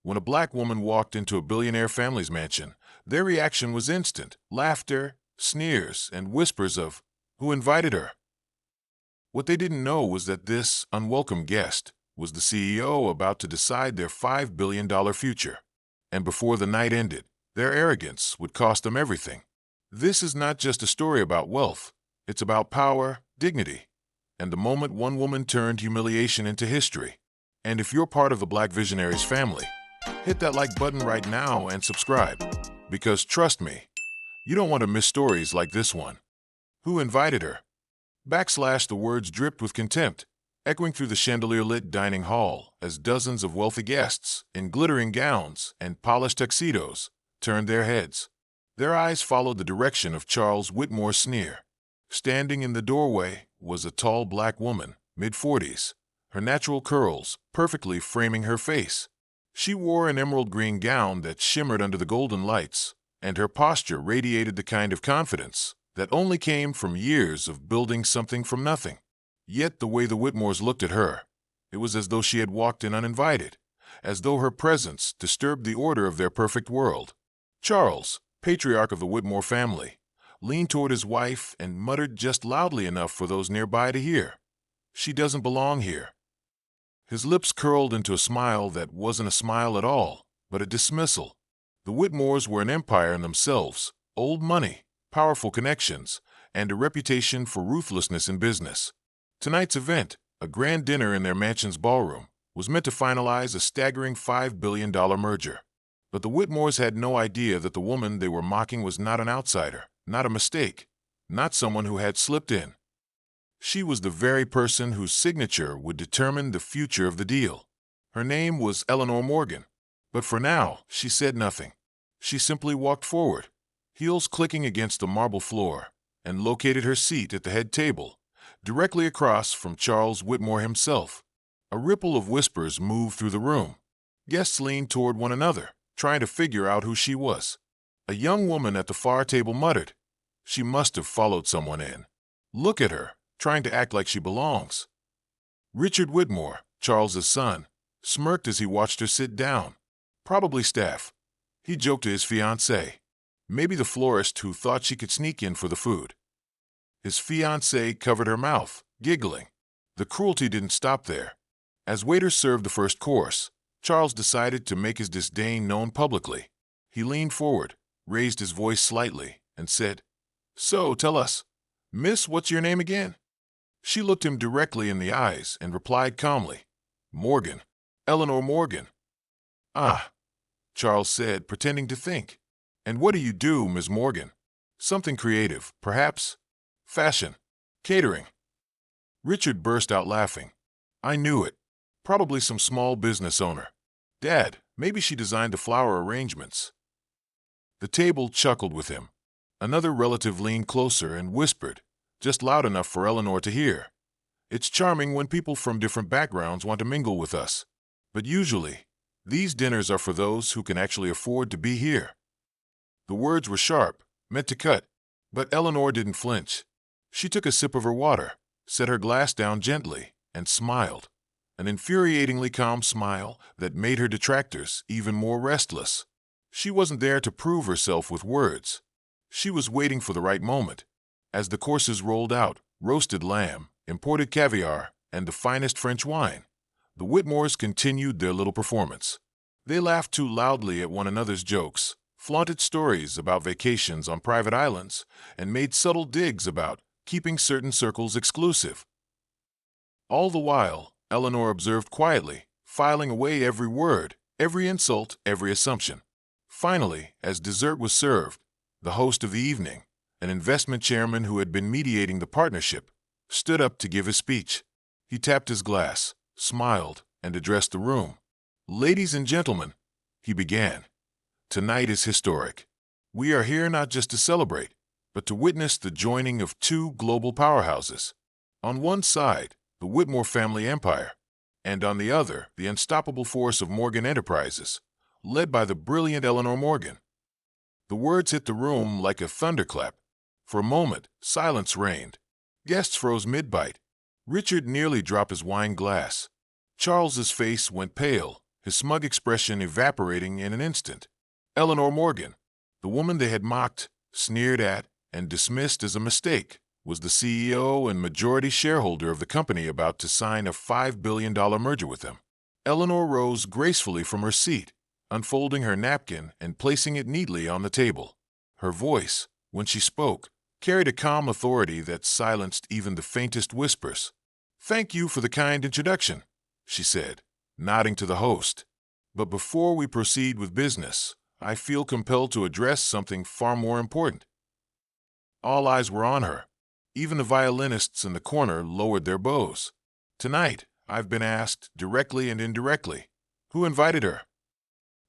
When a black woman walked into a billionaire family's mansion, their reaction was instant: laughter, sneers, and whispers of, "Who invited her?" What they didn't know was that this unwelcome guest was the CEO about to decide their $5 billion future. And before the night ended, their arrogance would cost them everything. This is not just a story about wealth. It's about power, dignity, and the moment one woman turned humiliation into history. And if you're part of the Black Visionaries family, hit that like button right now and subscribe. Because trust me, you don't want to miss stories like this one. Who invited her? The words dripped with contempt, echoing through the chandelier-lit dining hall as dozens of wealthy guests, in glittering gowns and polished tuxedos, turned their heads. Their eyes followed the direction of Charles Whitmore's sneer. Standing in the doorway was a tall black woman, mid-40s, her natural curls perfectly framing her face. She wore an emerald green gown that shimmered under the golden lights, and her posture radiated the kind of confidence that only came from years of building something from nothing. Yet the way the Whitmores looked at her, it was as though she had walked in uninvited, as though her presence disturbed the order of their perfect world. Charles, patriarch of the Whitmore family, leaned toward his wife and muttered just loudly enough for those nearby to hear, "She doesn't belong here." His lips curled into a smile that wasn't a smile at all, but a dismissal. The Whitmores were an empire in themselves: old money, powerful connections, and a reputation for ruthlessness in business. Tonight's event, a grand dinner in their mansion's ballroom, was meant to finalize a staggering $5 billion merger. But the Whitmores had no idea that the woman they were mocking was not an outsider, not a mistake, not someone who had slipped in. She was the very person whose signature would determine the future of the deal. Her name was Eleanor Morgan. But for now, she said nothing. She simply walked forward, heels clicking against the marble floor, and located her seat at the head table, directly across from Charles Whitmore himself. A ripple of whispers moved through the room. Guests leaned toward one another, trying to figure out who she was. A young woman at the far table muttered, "She must have followed someone in. Look at her, trying to act like she belongs." Richard Whitmore, Charles's son, smirked as he watched her sit down. Probably staff. He joked to his fiancée. Maybe the florist who thought she could sneak in for the food. His fiancée covered her mouth, giggling. The cruelty didn't stop there. As waiters served the first course, Charles decided to make his disdain known publicly. He leaned forward, raised his voice slightly, and said, "So, tell us, Miss, what's your name again?" She looked him directly in the eyes and replied calmly, "Morgan, Eleanor Morgan." "Ah," Charles said, pretending to think. "And what do you do, Miss Morgan?" "Something creative, perhaps. Fashion. Catering." Richard burst out laughing. "I knew it. Probably some small business owner. Dad, maybe she designed the flower arrangements." The table chuckled with him. Another relative leaned closer and whispered, just loud enough for Eleanor to hear, "It's charming when people from different backgrounds want to mingle with us. But usually, these dinners are for those who can actually afford to be here." The words were sharp, meant to cut, but Eleanor didn't flinch. She took a sip of her water, set her glass down gently, and smiled. An infuriatingly calm smile that made her detractors even more restless. She wasn't there to prove herself with words. She was waiting for the right moment. As the courses rolled out, roasted lamb, imported caviar, and the finest French wine, the Whitmores continued their little performance. They laughed too loudly at one another's jokes, flaunted stories about vacations on private islands, and made subtle digs about keeping certain circles exclusive. All the while, Eleanor observed quietly, filing away every word, every insult, every assumption. Finally, as dessert was served, the host of the evening, an investment chairman who had been mediating the partnership, stood up to give his speech. He tapped his glass, smiled, and addressed the room. "Ladies and gentlemen," he began, "tonight is historic. We are here not just to celebrate, but to witness the joining of two global powerhouses. On one side, the Whitmore family empire, and on the other, the unstoppable force of Morgan Enterprises, led by the brilliant Eleanor Morgan." The words hit the room like a thunderclap. For a moment, silence reigned. Guests froze mid-bite. Richard nearly dropped his wine glass. Charles's face went pale, his smug expression evaporating in an instant. Eleanor Morgan, the woman they had mocked, sneered at, and dismissed as a mistake, was the CEO and majority shareholder of the company about to sign a $5 billion merger with them. Eleanor rose gracefully from her seat, unfolding her napkin and placing it neatly on the table. Her voice, when she spoke, carried a calm authority that silenced even the faintest whispers. "Thank you for the kind introduction," she said, nodding to the host. "But before we proceed with business, I feel compelled to address something far more important." All eyes were on her. Even the violinists in the corner lowered their bows. "Tonight, I've been asked, directly and indirectly, who invited her?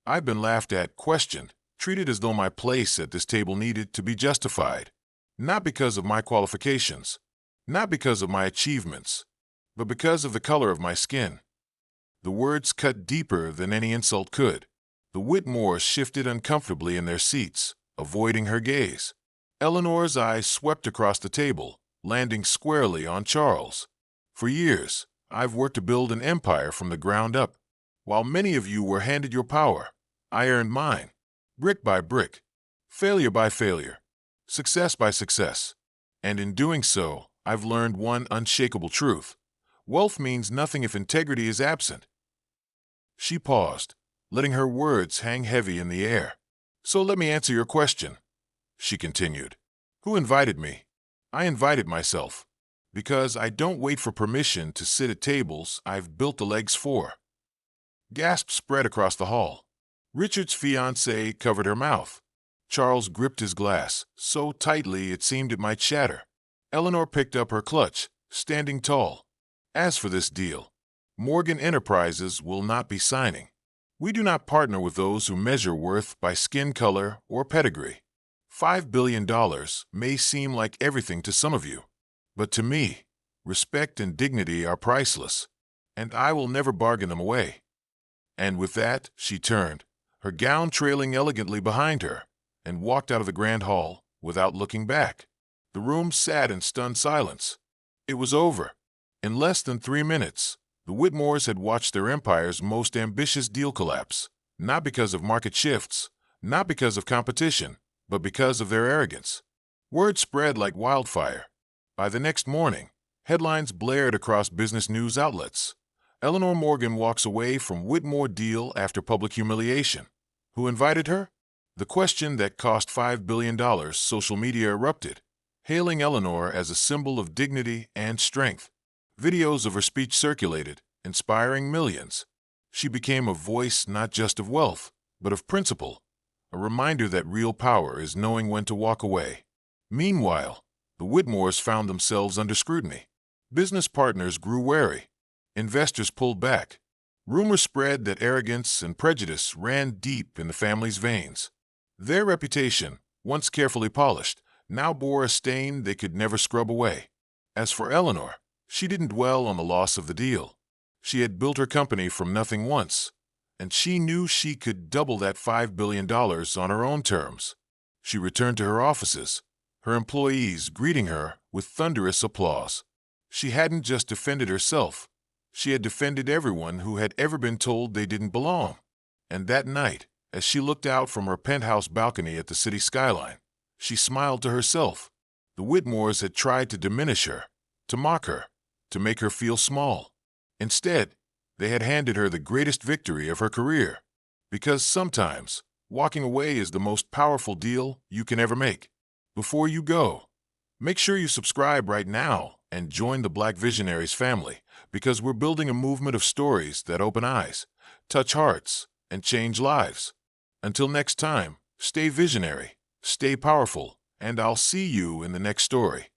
I've been laughed at, questioned, treated as though my place at this table needed to be justified. Not because of my qualifications, not because of my achievements, but because of the color of my skin." The words cut deeper than any insult could. The Whitmores shifted uncomfortably in their seats, avoiding her gaze. Eleanor's eyes swept across the table, landing squarely on Charles. "For years, I've worked to build an empire from the ground up. While many of you were handed your power, I earned mine, brick by brick, failure by failure, success by success. And in doing so, I've learned one unshakable truth. Wealth means nothing if integrity is absent." She paused, letting her words hang heavy in the air. "So let me answer your question," she continued. "Who invited me? I invited myself, because I don't wait for permission to sit at tables I've built the legs for." Gasps spread across the hall. Richard's fiancée covered her mouth. Charles gripped his glass, so tightly it seemed it might shatter. Eleanor picked up her clutch, standing tall. "As for this deal, Morgan Enterprises will not be signing. We do not partner with those who measure worth by skin color or pedigree. $5 billion may seem like everything to some of you, but to me, respect and dignity are priceless, and I will never bargain them away." And with that, she turned, her gown trailing elegantly behind her, and walked out of the grand hall without looking back. The room sat in stunned silence. It was over. In less than 3 minutes, the Whitmores had watched their empire's most ambitious deal collapse, not because of market shifts, not because of competition, but because of their arrogance. Word spread like wildfire. By the next morning, headlines blared across business news outlets. Eleanor Morgan walks away from Whitmore deal after public humiliation. Who invited her? The question that cost $5 billion, social media erupted, hailing Eleanor as a symbol of dignity and strength. Videos of her speech circulated, inspiring millions. She became a voice not just of wealth, but of principle, a reminder that real power is knowing when to walk away. Meanwhile, the Whitmores found themselves under scrutiny. Business partners grew wary. Investors pulled back. Rumors spread that arrogance and prejudice ran deep in the family's veins. Their reputation, once carefully polished, now bore a stain they could never scrub away. As for Eleanor, she didn't dwell on the loss of the deal. She had built her company from nothing once, and she knew she could double that $5 billion on her own terms. She returned to her offices, her employees greeting her with thunderous applause. She hadn't just defended herself. She had defended everyone who had ever been told they didn't belong. And that night, as she looked out from her penthouse balcony at the city skyline, she smiled to herself. The Whitmores had tried to diminish her, to mock her, to make her feel small. Instead, they had handed her the greatest victory of her career. Because sometimes, walking away is the most powerful deal you can ever make. Before you go, make sure you subscribe right now and join the Black Visionaries family, because we're building a movement of stories that open eyes, touch hearts, and change lives. Until next time, stay visionary, stay powerful, and I'll see you in the next story.